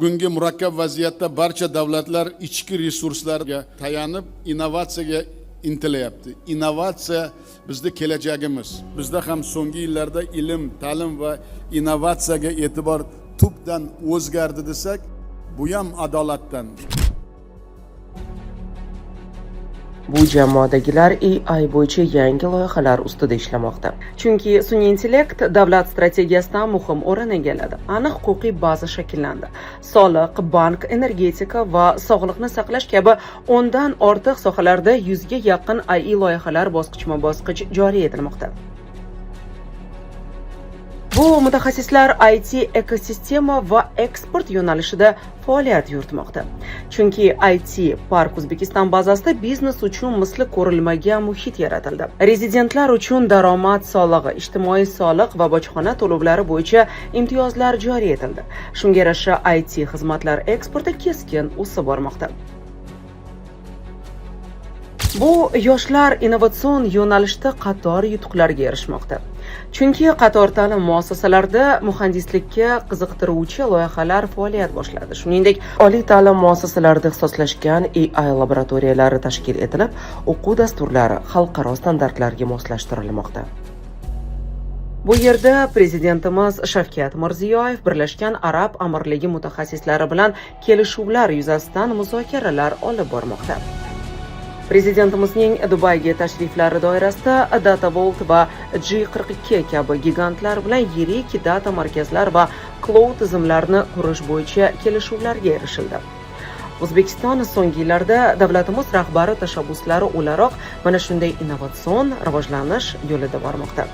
bugungi murakkab vaziyatda barcha davlatlar ichki resurslarga tayanib innovatsiyaga intilyapti. Innovatsiya bizning kelajagimiz. Bizda ham so'nggi yillarda ilm, ta'lim va innovatsiyaga e'tibor tubdan o'zgardi desak, bu ham adolatdan. Bu jamoadagilar AI bo'yicha yangi loyihalar ustida ishlamoqda. Chunki sun'iy intellekt davlat strategiyasidan muhim o'rin egalladi. Aniq huquqiy baza shakllandi. Soliq, bank, energetika va sog'liqni saqlash kabi 10 dan ortiq sohalarda 100 ga yaqin AI loyihalar bosqichma-bosqich joriy etilmoqda. Bu mutaxassislar IT ekosistema va eksport yo'nalishida faoliyat yuritmoqda. Chunki IT Park O'zbekiston bazasida biznes uchun misli ko'rilmagan muhit yaratildi. Rezidentlar uchun daromad solig'i, ijtimoiy soliq va bojxona to'lovlari bo'yicha imtiyozlar joriy etildi. Shunga yarasha IT xizmatlar eksporti keskin o'sib bormoqda. Bu yoshlar innovatsion yo'nalishda qator yutuqlarga erishmoqda. Chunki qator ta'lim muassasalarida muhandislikka qiziqtiruvchi loyihalar faoliyat boshladi. Shuningdek, oliy ta'lim muassasalarida ixtisoslashgan AI laboratoriyalari tashkil etilib, o'quv dasturlari xalqaro standartlarga moslashtirilmoqda. Bu yerda prezidentimiz Shavkat Mirziyoyev Birlashgan Arab Amirligi mutaxassislari bilan kelishuvlar yuzasidan muzokaralar olib bormoqda. Prezidentimizning Dubayga tashriflari doirasida DataVault va G42 kabi gigantlar bilan yirik data markazlar va cloud tizimlarini qurish bo'yicha kelishuvlarga erishildi. O'zbekiston so'nggi yillarda davlatimiz rahbari tashabbuslari o'laroq mana shunday innovatsion rivojlanish yo'lida bormoqda.